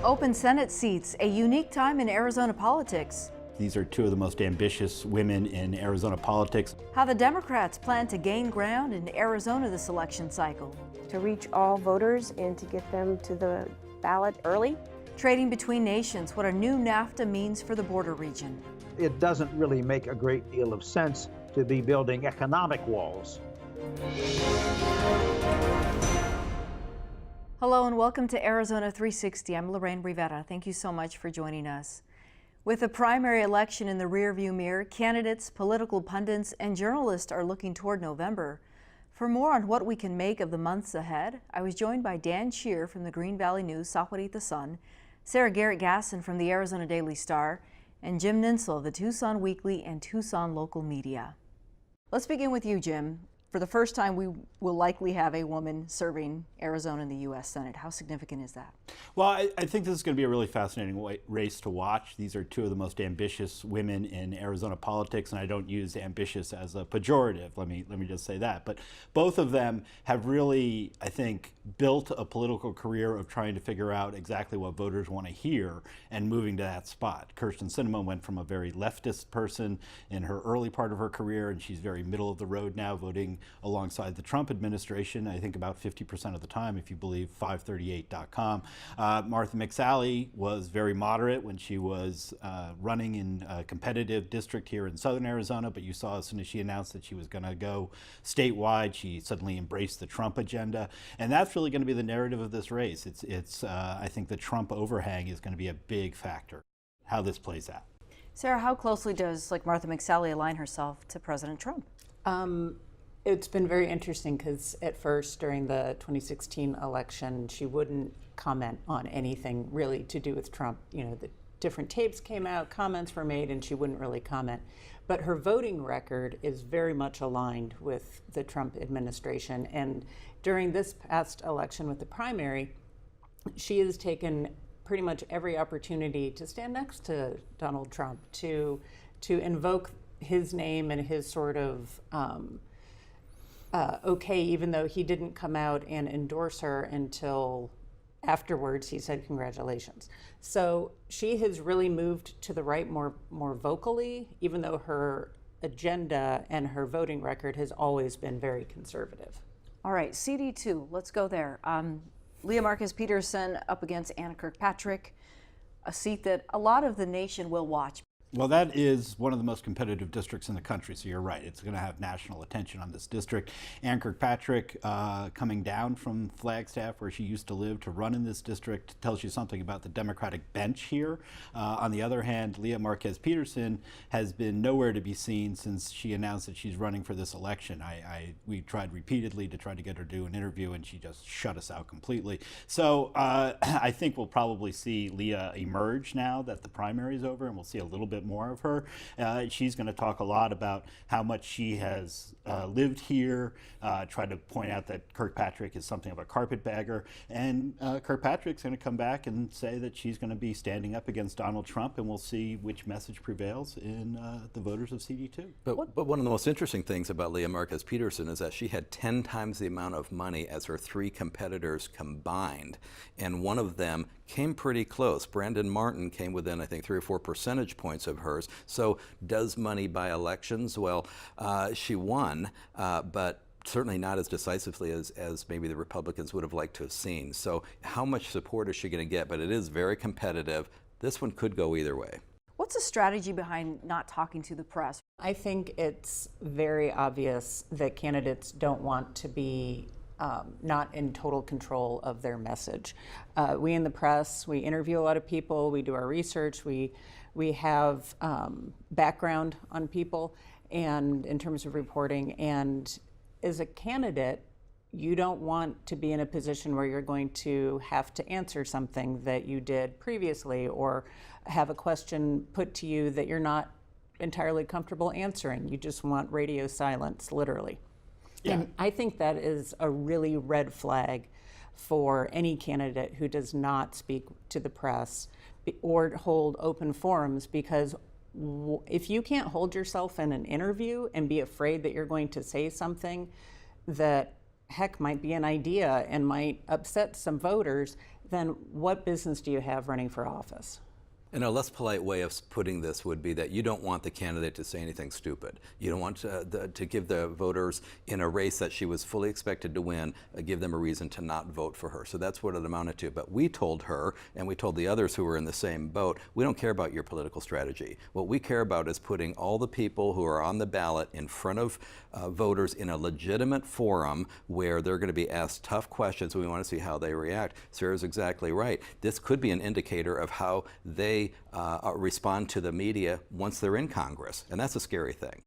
Open Senate seats, a unique time in Arizona politics. These are two of the most ambitious women in Arizona politics. How the Democrats plan to gain ground in Arizona this election cycle. To reach all voters and to get them to the ballot early. Trading between nations, what a new NAFTA means for the border region. It doesn't really make a great deal of sense to be building economic walls. Hello and welcome to Arizona360. I'm Lorraine Rivera. Thank you so much for joining us. With the primary election in the rearview mirror, candidates, political pundits, and journalists are looking toward November. For more on what we can make of the months ahead, I was joined by Dan Shear from the Green Valley News, Sahuarita Sun, Sarah Garrett-Gasson from the Arizona Daily Star, and Jim Ninsel of the Tucson Weekly and Tucson Local Media. Let's begin with you, Jim. For the first time, we will likely have a woman serving Arizona in the U.S. Senate. How significant is that? Well, I think this is going to be a really fascinating race to watch. These are two of the most ambitious women in Arizona politics, and I don't use ambitious as a pejorative. Let me just say that. But both of them have really, I think, built a political career of trying to figure out exactly what voters want to hear and moving to that spot. Kyrsten Sinema went from a very leftist person in her early part of her career, and she's very middle of the road now, voting alongside the Trump administration, I think about 50% of the time, if you believe 538.com. Martha McSally was very moderate when she was running in a competitive district here in southern Arizona, but you saw as soon as she announced that she was going to go statewide, she suddenly embraced the Trump agenda. And that's really going to be the narrative of this race. I think the Trump overhang is going to be a big factor, how this plays out. Sarah, how closely does Martha McSally align herself to President Trump? It's been very interesting because at first during the 2016 election, she wouldn't comment on anything really to do with Trump. You know, the different tapes came out, comments were made, and she wouldn't really comment. But her voting record is very much aligned with the Trump administration. And during this past election with the primary, she has taken pretty much every opportunity to stand next to Donald Trump, to invoke his name and his sort of okay, even though he didn't come out and endorse her until afterwards he said congratulations. So she has really moved to the right more vocally, even though her agenda and her voting record has always been very conservative. All right, CD2, let's go there. Leah Marquez Peterson up against Anna Kirkpatrick, a seat that a lot of the nation will watch. Well, that is one of the most competitive districts in the country, so you're right. It's going to have national attention on this district. Ann Kirkpatrick, coming down from Flagstaff, where she used to live, to run in this district tells you something about the Democratic bench here. On the other hand, Leah Marquez Peterson has been nowhere to be seen since she announced that she's running for this election. We tried repeatedly to try to get her to do an interview, and she just shut us out completely. So I think we'll probably see Leah emerge now that the primary is over, and we'll see a little bit more of her. She's going to talk a lot about how much she has lived here, try to point out that Kirkpatrick is something of a carpetbagger, and Kirkpatrick's going to come back and say that she's going to be standing up against Donald Trump, and we'll see which message prevails in the voters of CD2. But one of the most interesting things about Leah Marquez Peterson is that she had 10 times the amount of money as her three competitors combined, and one of them came pretty close. Brandon Martin came within, I think, 3 or 4 percentage points of hers. So does money buy elections? Well, she won, but certainly not as decisively as maybe the Republicans would have liked to have seen. So how much support is she going to get? But it is very competitive. This one could go either way. What's the strategy behind not talking to the press? I think it's very obvious that candidates don't want to be not in total control of their message. We in the press, we interview a lot of people, we do our research, we have background on people and in terms of reporting, and as a candidate, you don't want to be in a position where you're going to have to answer something that you did previously or have a question put to you that you're not entirely comfortable answering. You just want radio silence, literally. Yeah. And I think that is a really red flag for any candidate who does not speak to the press or hold open forums, because if you can't hold yourself in an interview and be afraid that you're going to say something that heck might be an idea and might upset some voters, then what business do you have running for office? And a less polite way of putting this would be that you don't want the candidate to say anything stupid. You don't want to give the voters in a race that she was fully expected to win, give them a reason to not vote for her. So that's what it amounted to. But we told her, and we told the others who were in the same boat, we don't care about your political strategy. What we care about is putting all the people who are on the ballot in front of voters in a legitimate forum where they're going to be asked tough questions. We want to see how they react. Sarah's exactly right. This could be an indicator of how they respond to the media once they're in Congress, and that's a scary thing.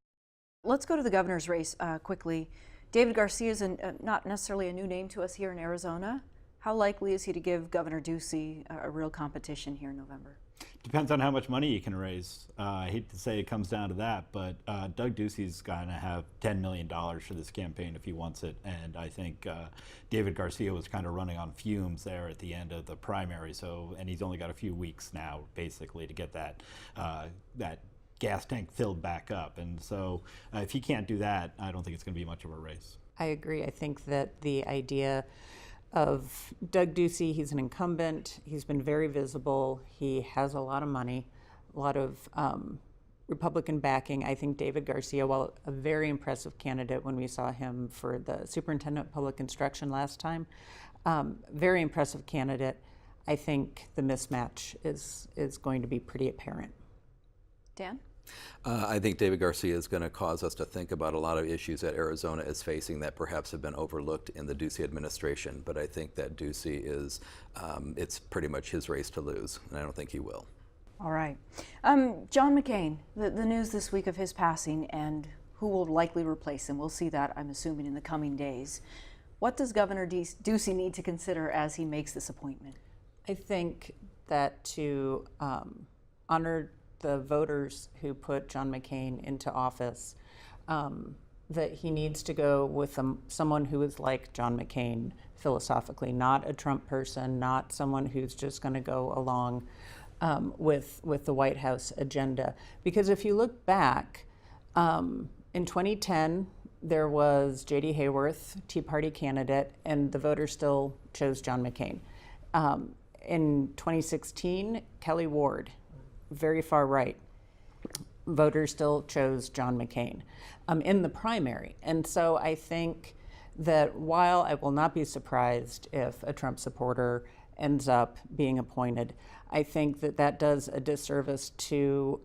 Let's go to the governor's race quickly. David Garcia is not necessarily a new name to us here in Arizona. How likely is he to give Governor Ducey a real competition here in November? Depends on how much money you can raise. I hate to say it comes down to that, but Doug Ducey's going to have $10 million for this campaign if he wants it. And I think David Garcia was kind of running on fumes there at the end of the primary. And he's only got a few weeks now, basically, to get that gas tank filled back up. And so if he can't do that, I don't think it's going to be much of a race. I agree. I think that the idea of Doug Ducey, he's an incumbent, he's been very visible, he has a lot of money, a lot of Republican backing. I think David Garcia, while a very impressive candidate when we saw him for the superintendent of public instruction last time, very impressive candidate, I think the mismatch is going to be pretty apparent. Dan? I think David Garcia is going to cause us to think about a lot of issues that Arizona is facing that perhaps have been overlooked in the Ducey administration. But I think that Ducey is, it's pretty much his race to lose, and I don't think he will. All right. John McCain, the news this week of his passing and who will likely replace him. We'll see that, I'm assuming, in the coming days. What does Governor Ducey need to consider as he makes this appointment? I think that to honor the voters who put John McCain into office, that he needs to go with someone who is like John McCain philosophically, not a Trump person, not someone who's just going to go along with the White House agenda. Because if you look back, in 2010, there was J.D. Hayworth, Tea Party candidate, and the voters still chose John McCain. In 2016, Kelly Ward, very far right, voters still chose John McCain in the primary. And so I think that while I will not be surprised if a Trump supporter ends up being appointed, I think that that does a disservice to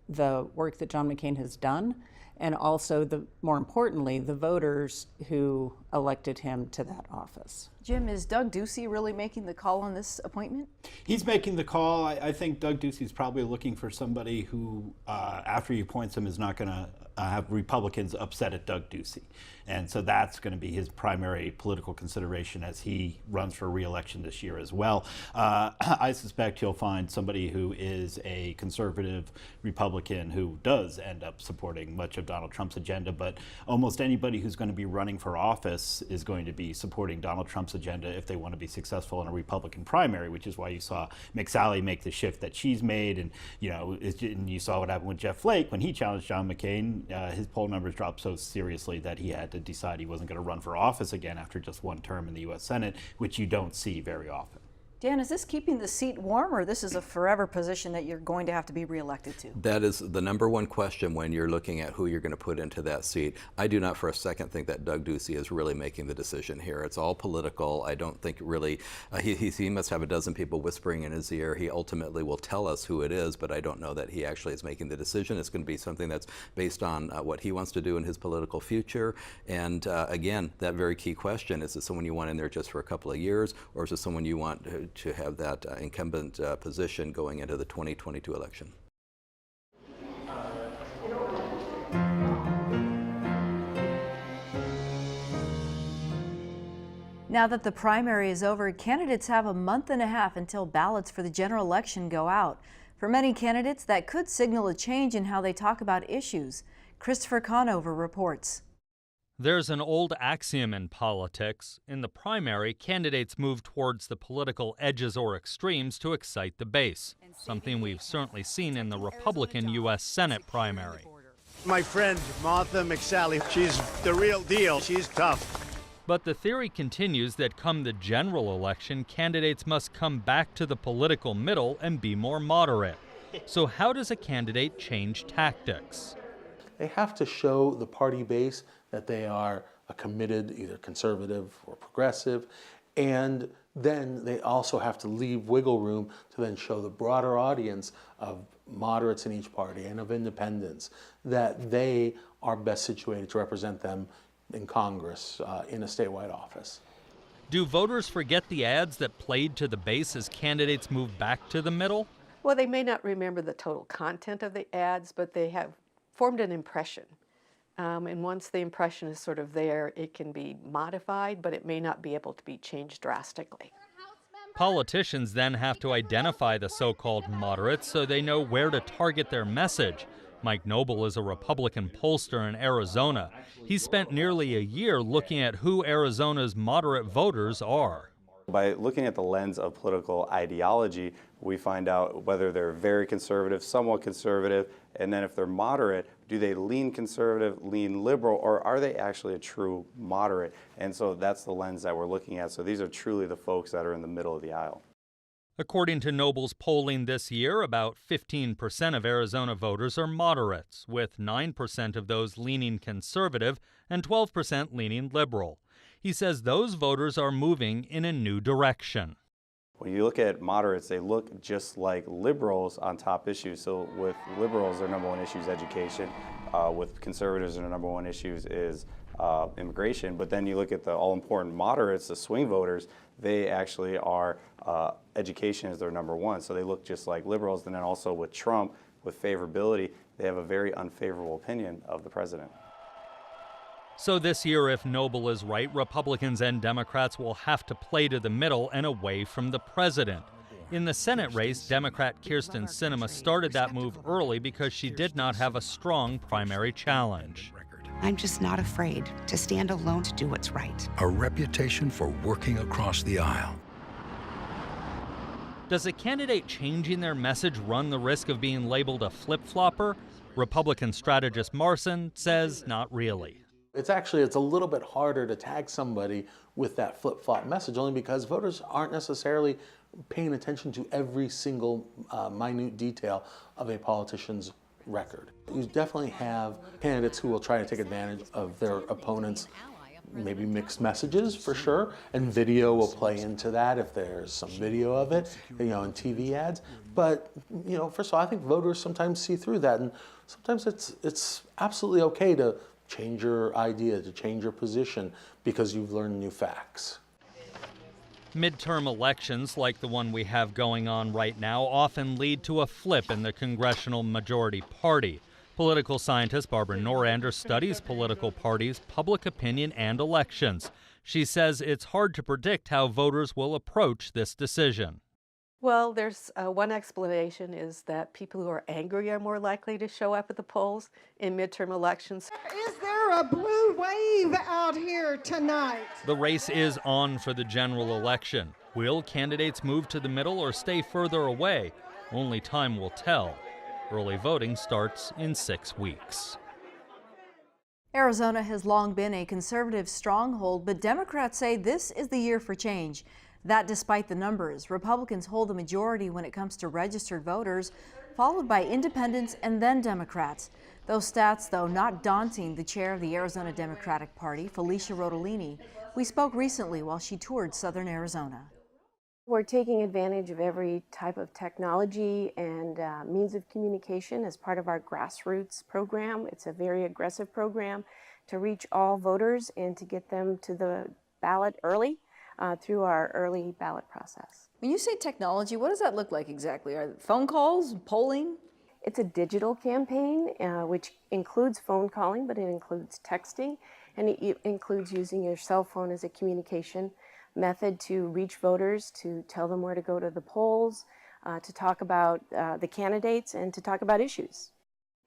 the work that John McCain has done, and also, more importantly, the voters who elected him to that office. Jim, is Doug Ducey really making the call on this appointment? He's making the call. I think Doug Ducey's probably looking for somebody who, after he appoints him, is not going to have Republicans upset at Doug Ducey. And so that's going to be his primary political consideration as he runs for re-election this year as well. I suspect he'll find somebody who is a conservative Republican who does end up supporting much of Donald Trump's agenda, but almost anybody who's going to be running for office is going to be supporting Donald Trump's agenda if they want to be successful in a Republican primary, which is why you saw McSally make the shift that she's made. And, and you saw what happened with Jeff Flake when he challenged John McCain. His poll numbers dropped so seriously that he had to decide he wasn't going to run for office again after just one term in the U.S. Senate, which you don't see very often. Dan, is this keeping the seat warm, or this is a forever position that you're going to have to be reelected to? That is the number one question when you're looking at who you're going to put into that seat. I do not for a second think that Doug Ducey is really making the decision here. It's all political. I don't think really, he must have a dozen people whispering in his ear. He ultimately will tell us who it is, but I don't know that he actually is making the decision. It's going to be something that's based on what he wants to do in his political future. And again, that very key question, is it someone you want in there just for a couple of years, or is it someone you want to have that incumbent position going into the 2022 election? Now that the primary is over, candidates have a month and a half until ballots for the general election go out. For many candidates, that could signal a change in how they talk about issues. Christopher Conover reports. There's an old axiom in politics. In the primary, candidates move towards the political edges or extremes to excite the base, something we've certainly seen in the Republican U.S. Senate primary. My friend, Martha McSally, she's the real deal. She's tough. But the theory continues that come the general election, candidates must come back to the political middle and be more moderate. So how does a candidate change tactics? They have to show the party base that they are a committed, either conservative or progressive, and then they also have to leave wiggle room to then show the broader audience of moderates in each party and of independents that they are best situated to represent them in Congress, in a statewide office. Do voters forget the ads that played to the base as candidates move back to the middle? Well, they may not remember the total content of the ads, but they have formed an impression. And once the impression is sort of there, it can be modified, but it may not be able to be changed drastically. Politicians then have to identify the so-called moderates so they know where to target their message. Mike Noble is a Republican pollster in Arizona. He spent nearly a year looking at who Arizona's moderate voters are. By looking at the lens of political ideology, we find out whether they're very conservative, somewhat conservative, and then if they're moderate, do they lean conservative, lean liberal, or are they actually a true moderate? And so that's the lens that we're looking at. So these are truly the folks that are in the middle of the aisle. According to Noble's polling this year, about 15% of Arizona voters are moderates, with 9% of those leaning conservative and 12% leaning liberal. He says those voters are moving in a new direction. When you look at moderates, they look just like liberals on top issues. So with liberals, their number one issue is education. With conservatives, their number one issues is immigration. But then you look at the all-important moderates, the swing voters, they actually are education is their number one. So they look just like liberals. And then also with Trump, with favorability, they have a very unfavorable opinion of the president. So this year, if Noble is right, Republicans and Democrats will have to play to the middle and away from the president. In the Senate race, Democrat Kyrsten Sinema started that move early because she did not have a strong primary challenge. I'm just not afraid to stand alone to do what's right. A reputation for working across the aisle. Does a candidate changing their message run the risk of being labeled a flip-flopper? Republican strategist Marson says not really. It's a little bit harder to tag somebody with that flip-flop message, only because voters aren't necessarily paying attention to every single minute detail of a politician's record. You definitely have candidates who will try to take advantage of their opponents' maybe mixed messages, for sure, and video will play into that if there's some video of it, in TV ads. But first of all, I think voters sometimes see through that, and sometimes it's absolutely okay to change your idea, to change your position because you've learned new facts. Midterm elections, like the one we have going on right now, often lead to a flip in the congressional majority party. Political scientist Barbara Norander studies political parties, public opinion, and elections. She says it's hard to predict how voters will approach this decision. Well, there's one explanation is that people who are angry are more likely to show up at the polls in midterm elections. Is there a blue wave out here tonight? The race is on for the general election. Will candidates move to the middle or stay further away? Only time will tell. Early voting starts in 6 weeks. Arizona has long been a conservative stronghold, but Democrats say this is the year for change. That despite the numbers, Republicans hold the majority when it comes to registered voters, followed by independents and then Democrats. Those stats, though, not daunting the chair of the Arizona Democratic Party, Felicia Rotellini. We spoke recently while she toured southern Arizona. We're taking advantage of every type of technology and means of communication as part of our grassroots program. It's a very aggressive program to reach all voters and to get them to the ballot early. Through our early ballot process. When you say technology, what does that look like exactly? Are it phone calls, polling? It's a digital campaign, which includes phone calling, but it includes texting, and it includes using your cell phone as a communication method to reach voters, to tell them where to go to the polls, to talk about the candidates, and to talk about issues.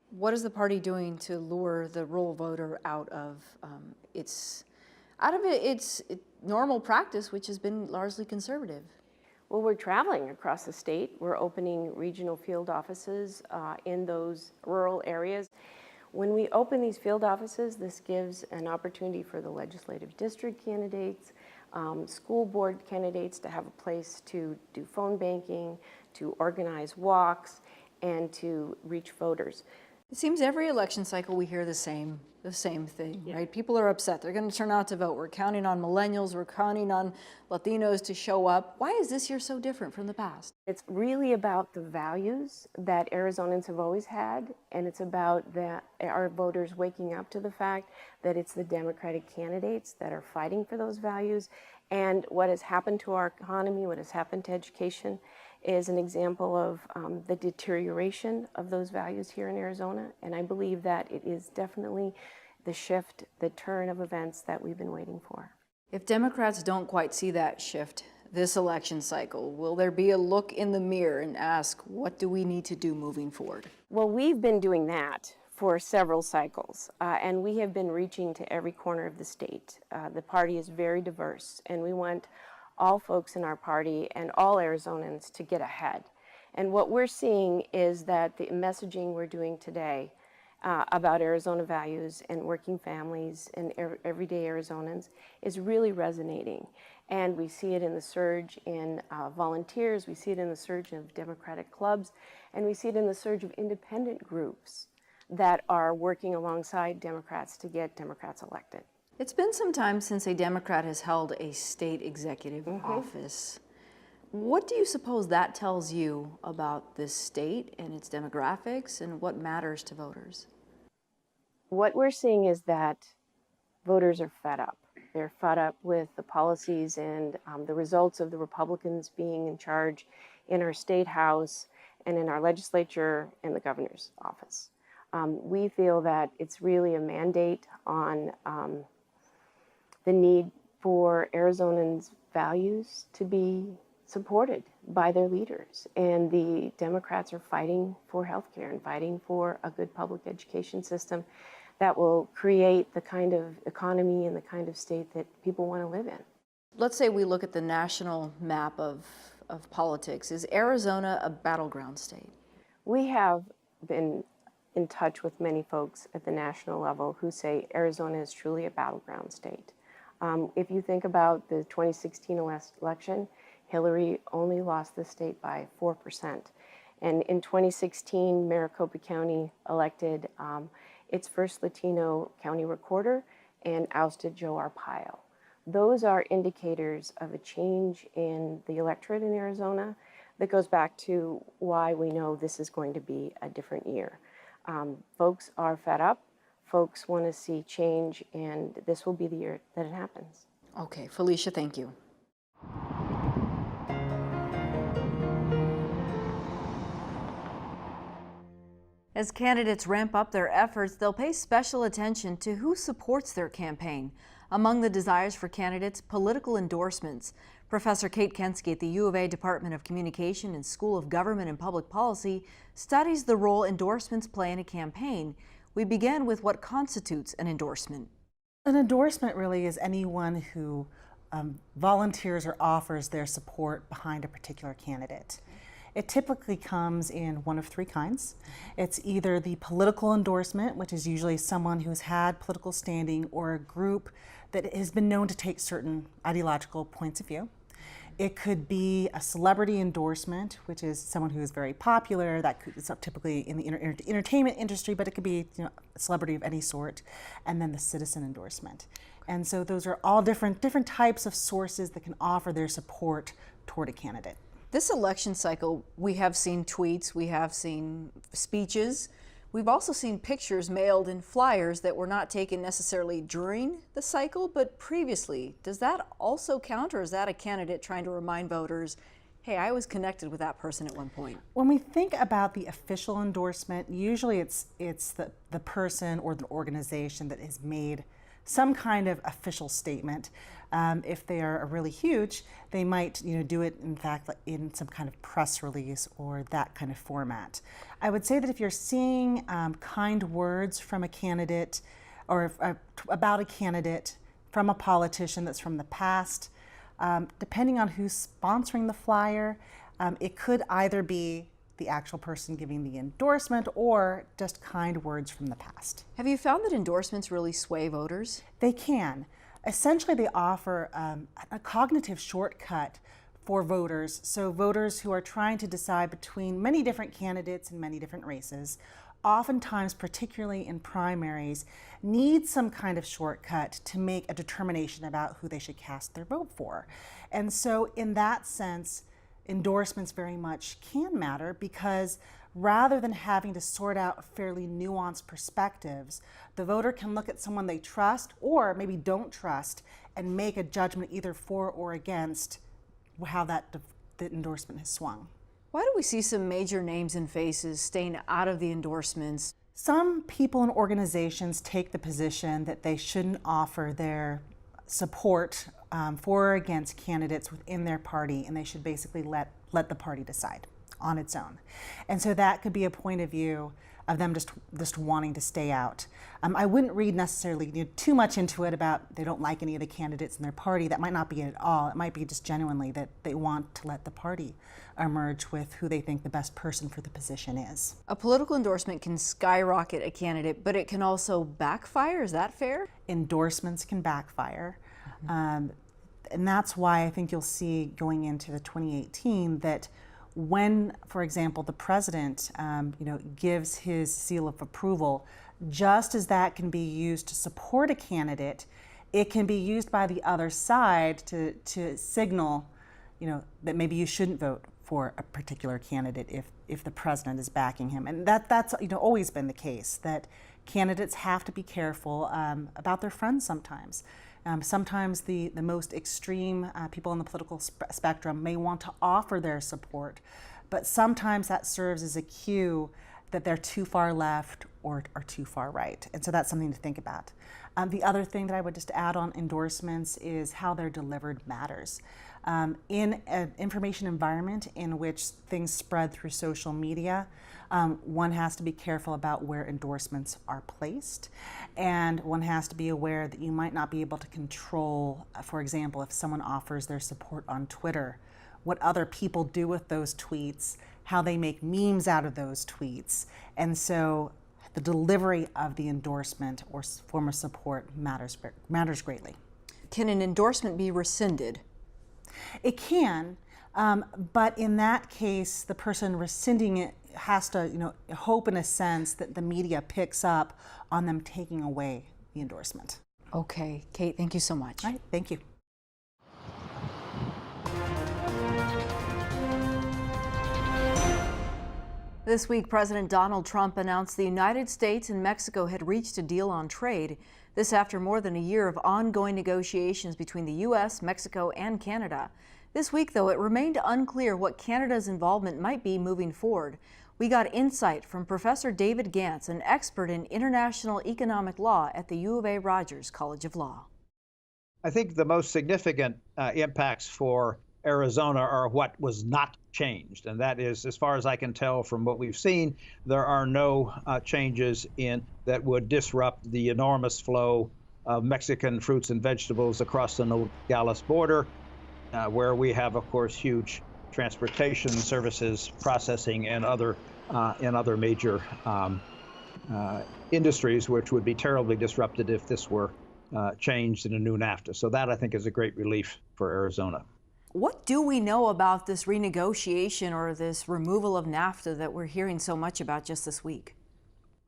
What is the party doing to lure the rural voter out of its normal practice, which has been largely conservative? Well, we're traveling across the state. We're opening regional field offices in those rural areas. When we open these field offices, this gives an opportunity for the legislative district candidates, school board candidates to have a place to do phone banking, to organize walks, and to reach voters. It seems every election cycle we hear the same thing, right? People are upset. They're going to turn out to vote. We're counting on millennials. We're counting on Latinos to show up. Why is this year so different from the past? It's really about the values that Arizonans have always had, and it's about our voters waking up to the fact that it's the Democratic candidates that are fighting for those values. And what has happened to our economy, what has happened to education, is an example of the deterioration of those values here in Arizona. And I believe that it is definitely the shift, the turn of events that we've been waiting for. If Democrats don't quite see that shift this election cycle, will there be a look in the mirror and ask, what do we need to do moving forward? Well, we've been doing that for several cycles, and we have been reaching to every corner of the state. The party is very diverse, and we want all folks in our party and all Arizonans to get ahead. And what we're seeing is that the messaging we're doing today about Arizona values and working families and everyday Arizonans is really resonating. And we see it in the surge in volunteers, we see it in the surge of Democratic clubs, and we see it in the surge of independent groups that are working alongside Democrats to get Democrats elected. It's been some time since a Democrat has held a state executive office. What do you suppose that tells you about this state and its demographics and what matters to voters? What we're seeing is that voters are fed up. They're fed up with the policies and the results of the Republicans being in charge in our state house and in our legislature and the governor's office. We feel that it's really a mandate on the need for Arizonans' values to be supported by their leaders. And the Democrats are fighting for health care and fighting for a good public education system that will create the kind of economy and the kind of state that people want to live in. Let's say we look at the national map of politics. Is Arizona a battleground state? We have been in touch with many folks at the national level who say Arizona is truly a battleground state. If you think about the 2016 election, Hillary only lost the state by 4%. And in 2016, Maricopa County elected its first Latino county recorder and ousted Joe Arpaio. Those are indicators of a change in the electorate in Arizona that goes back to why we know this is going to be a different year. Folks are fed up. Folks want to see change, and this will be the year that it happens. Okay, Felicia, thank you. As candidates ramp up their efforts, they'll pay special attention to who supports their campaign. Among the desires for candidates, political endorsements. Professor Kate Kenski at the U of A Department of Communication and School of Government and Public Policy studies the role endorsements play in a campaign. We begin with what constitutes an endorsement. An endorsement really is anyone who volunteers or offers their support behind a particular candidate. It typically comes in one of three kinds. It's either the political endorsement, which is usually someone who's had political standing or a group that has been known to take certain ideological points of view. It could be a celebrity endorsement, which is someone who is very popular. That is typically in the entertainment industry, but it could be a celebrity of any sort. And then the citizen endorsement. And so those are all different types of sources that can offer their support toward a candidate. This election cycle, we have seen tweets, we have seen speeches. We've also seen pictures mailed in flyers that were not taken necessarily during the cycle, but previously. Does that also count, or is that a candidate trying to remind voters, hey, I was connected with that person at one point? When we think about the official endorsement, usually it's the person or the organization that has made some kind of official statement. If they are really huge, they might do it, in fact, in some kind of press release or that kind of format. I would say that if you're seeing kind words from a candidate or about a candidate from a politician that's from the past, depending on who's sponsoring the flyer, it could either be the actual person giving the endorsement or just kind words from the past. Have you found that endorsements really sway voters? They can. Essentially, they offer a cognitive shortcut for voters. So voters who are trying to decide between many different candidates in many different races, oftentimes, particularly in primaries, need some kind of shortcut to make a determination about who they should cast their vote for. And so in that sense, endorsements very much can matter, because rather than having to sort out fairly nuanced perspectives, the voter can look at someone they trust or maybe don't trust and make a judgment either for or against how the endorsement has swung. Why do we see some major names and faces staying out of the endorsements? Some people and organizations take the position that they shouldn't offer their support for or against candidates within their party, and they should basically let the party decide on its own. And so that could be a point of view of them just wanting to stay out. I wouldn't read necessarily too much into it about they don't like any of the candidates in their party. That might not be it at all. It might be just genuinely that they want to let the party emerge with who they think the best person for the position is. A political endorsement can skyrocket a candidate, but it can also backfire. Is that fair? Endorsements can backfire. And that's why I think you'll see going into the 2018 that when, for example, the president gives his seal of approval, just as that can be used to support a candidate, it can be used by the other side to signal that maybe you shouldn't vote for a particular candidate if the president is backing him. And that's always been the case, that candidates have to be careful about their friends sometimes. Sometimes the most extreme people on the political spectrum may want to offer their support, but sometimes that serves as a cue that they're too far left or too far right. And so that's something to think about. The other thing that I would just add on endorsements is how they're delivered matters. In an information environment in which things spread through social media, one has to be careful about where endorsements are placed, and one has to be aware that you might not be able to control, for example, if someone offers their support on Twitter, what other people do with those tweets, how they make memes out of those tweets. And so the delivery of the endorsement or form of support matters greatly. Can an endorsement be rescinded? It can, but in that case, the person rescinding it has to, hope in a sense that the media picks up on them taking away the endorsement. Okay, Kate, thank you so much. All right, thank you. This week, President Donald Trump announced the United States and Mexico had reached a deal on trade. This after more than a year of ongoing negotiations between the U.S., Mexico, and Canada. This week, though, it remained unclear what Canada's involvement might be moving forward. We got insight from Professor David Gantz, an expert in international economic law at the U of A Rogers College of Law. I think the most significant impacts for Arizona are what was not changed. And that is, as far as I can tell from what we've seen, there are no changes that would disrupt the enormous flow of Mexican fruits and vegetables across the Nogales border, where we have, of course, huge transportation services, processing, and other major industries, which would be terribly disrupted if this were changed in a new NAFTA. So that, I think, is a great relief for Arizona. What do we know about this renegotiation or this removal of NAFTA that we're hearing so much about just this week?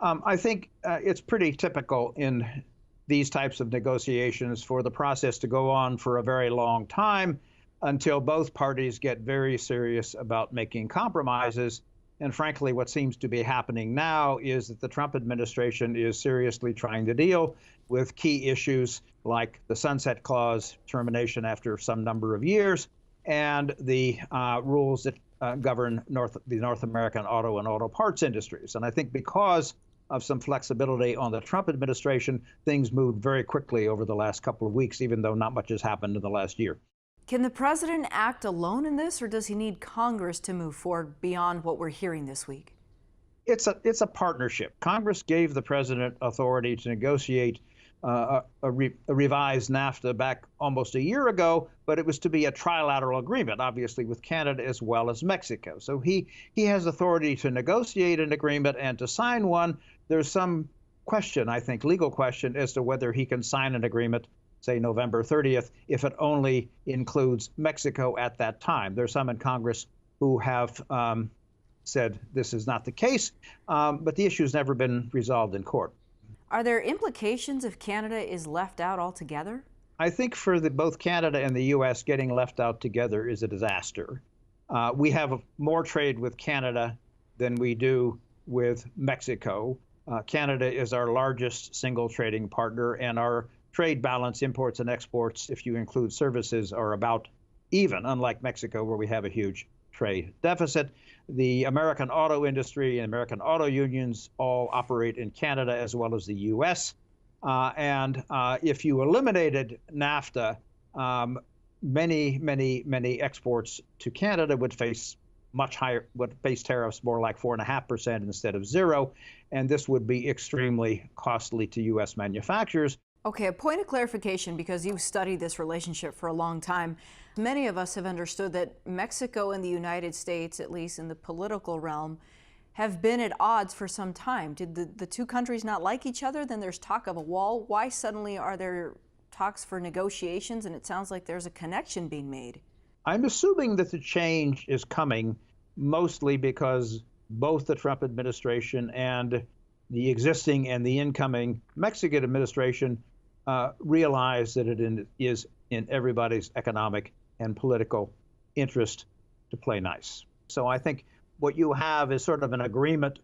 I think it's pretty typical in these types of negotiations for the process to go on for a very long time until both parties get very serious about making compromises. And frankly, what seems to be happening now is that the Trump administration is seriously trying to deal with key issues like the sunset clause, termination after some number of years, and the rules that govern the North American auto and auto parts industries. And I think because of some flexibility on the Trump administration, things moved very quickly over the last couple of weeks, even though not much has happened in the last year. Can the president act alone in this, or does he need Congress to move forward beyond what we're hearing this week? It's a partnership. Congress gave the president authority to negotiate a revised NAFTA back almost a year ago, but it was to be a trilateral agreement, obviously with Canada as well as Mexico. So he has authority to negotiate an agreement and to sign one. There's some question, I think, legal question, as to whether he can sign an agreement, say November 30th, if it only includes Mexico at that time. There's some in Congress who have said this is not the case, but the issue has never been resolved in court. Are there implications if Canada is left out altogether? I think for both Canada and the U.S., getting left out together is a disaster. We have more trade with Canada than we do with Mexico. Canada is our largest single trading partner, and our trade balance, imports and exports, if you include services, are about even, unlike Mexico, where we have a huge trade deficit. The American auto industry and American auto unions all operate in Canada as well as the U.S. And if you eliminated NAFTA, many exports to Canada would face tariffs more like 4.5% instead of 0%, and this would be extremely costly to U.S. manufacturers. Okay, a point of clarification, because you've studied this relationship for a long time. Many of us have understood that Mexico and the United States, at least in the political realm, have been at odds for some time. Did the two countries not like each other? Then there's talk of a wall. Why suddenly are there talks for negotiations, and it sounds like there's a connection being made? I'm assuming that the change is coming mostly because both the Trump administration and the existing and the incoming Mexican administration realize that it is in everybody's economic and political interest to play nice. So I think what you have is sort of an agreement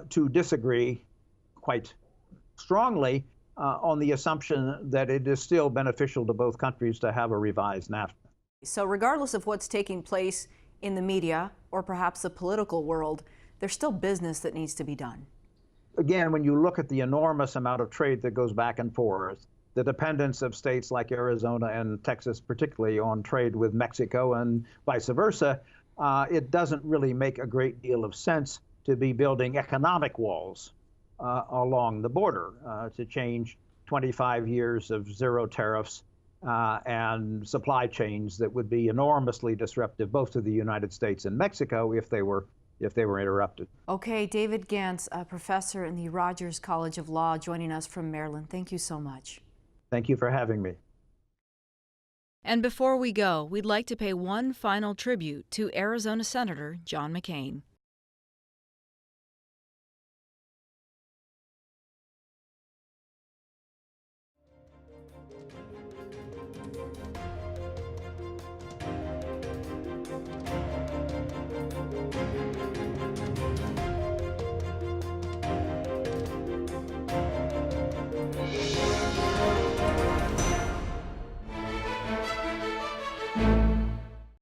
to disagree quite strongly on the assumption that it is still beneficial to both countries to have a revised NAFTA. So regardless of what's taking place in the media or perhaps the political world, there's still business that needs to be done. Again, when you look at the enormous amount of trade that goes back and forth, the dependence of states like Arizona and Texas, particularly on trade with Mexico and vice versa, it doesn't really make a great deal of sense to be building economic walls along the border to change 25 years of 0 tariffs and supply chains that would be enormously disruptive both to the United States and Mexico if they were interrupted. Okay, David Gantz, a professor in the Rogers College of Law, joining us from Maryland. Thank you so much. Thank you for having me. And before we go, we'd like to pay one final tribute to Arizona Senator John McCain.